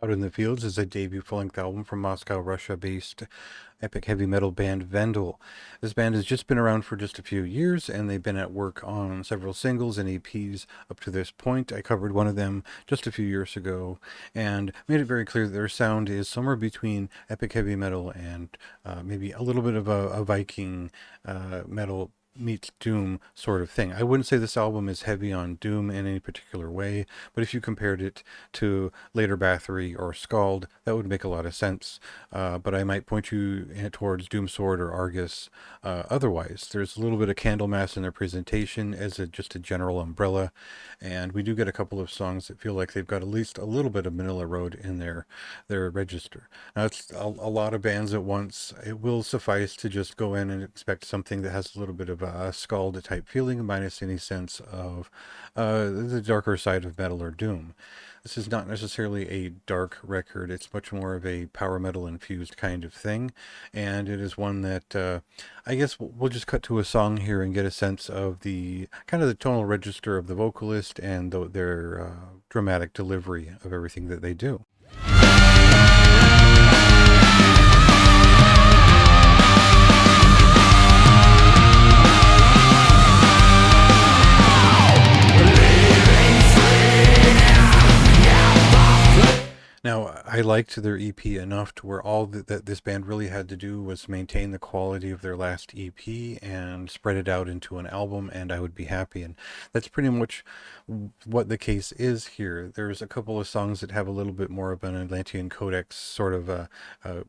Out in the Fields is a debut full-length album from Moscow, Russia-based epic heavy metal band Vendel. This band has just been around for just a few years, and they've been at work on several singles and EPs up to this point. I covered one of them just a few years ago and made it very clear that their sound is somewhere between epic heavy metal and maybe a little bit of a Viking metal meets doom sort of thing. I wouldn't say this album is heavy on doom in any particular way, but if you compared it to later Bathory or Scald, that would make a lot of sense. But I might point you towards Doomsword or Argus. Otherwise, there's a little bit of Candlemass in their presentation as just a general umbrella, and we do get a couple of songs that feel like they've got at least a little bit of Manila Road in their register. Now, it's a lot of bands at once. It will suffice to just go in and expect something that has a little bit of a Scald type feeling, minus any sense of the darker side of metal or doom. This is not necessarily a dark record. It's much more of a power metal infused kind of thing. And it is one that I guess we'll just cut to a song here and get a sense of the kind of the tonal register of the vocalist and their dramatic delivery of everything that they do. Now, I liked their EP enough to where all that this band really had to do was maintain the quality of their last EP and spread it out into an album, and I would be happy. And that's pretty much what the case is here. There's a couple of songs that have a little bit more of an Atlantean Codex sort of a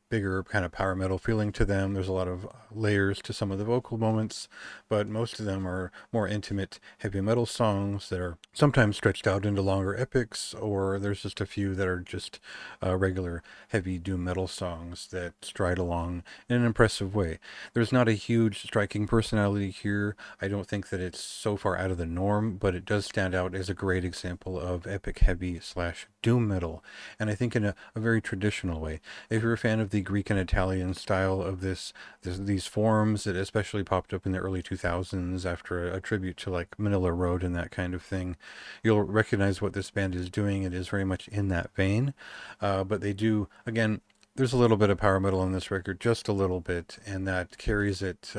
bigger kind of power metal feeling to them. There's a lot of layers to some of the vocal moments, but most of them are more intimate heavy metal songs that are sometimes stretched out into longer epics, or there's just a few that are just regular heavy doom metal songs that stride along in an impressive way. There's not a huge striking personality here. I don't think that it's so far out of the norm, but it does stand out as a great example of epic heavy slash doom metal, and I think in a very traditional way. If you're a fan of the Greek and Italian style of these forms that especially popped up in the early 2000s after a tribute to like Manila Road and that kind of thing, you'll recognize what this band is doing. It is very much in that vein. But they do, again, there's a little bit of power metal on this record, just a little bit, and that carries it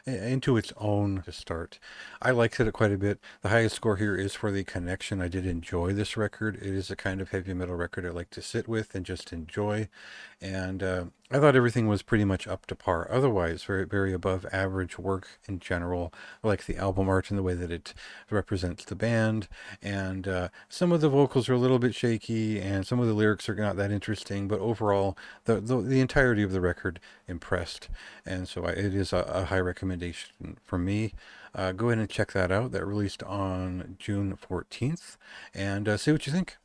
into its own to start. I liked it quite a bit. The highest score here is for the connection. I did enjoy this record. It is a kind of heavy metal record I like to sit with and just enjoy. And I thought everything was pretty much up to par. Otherwise, very, very above average work in general. I like the album art and the way that it represents the band. And some of the vocals are a little bit shaky, and some of the lyrics are not that interesting. But overall, the entirety of the record impressed. And so it is a high recommendation for me. Go ahead and check that out. That released on June 14th. And see what you think.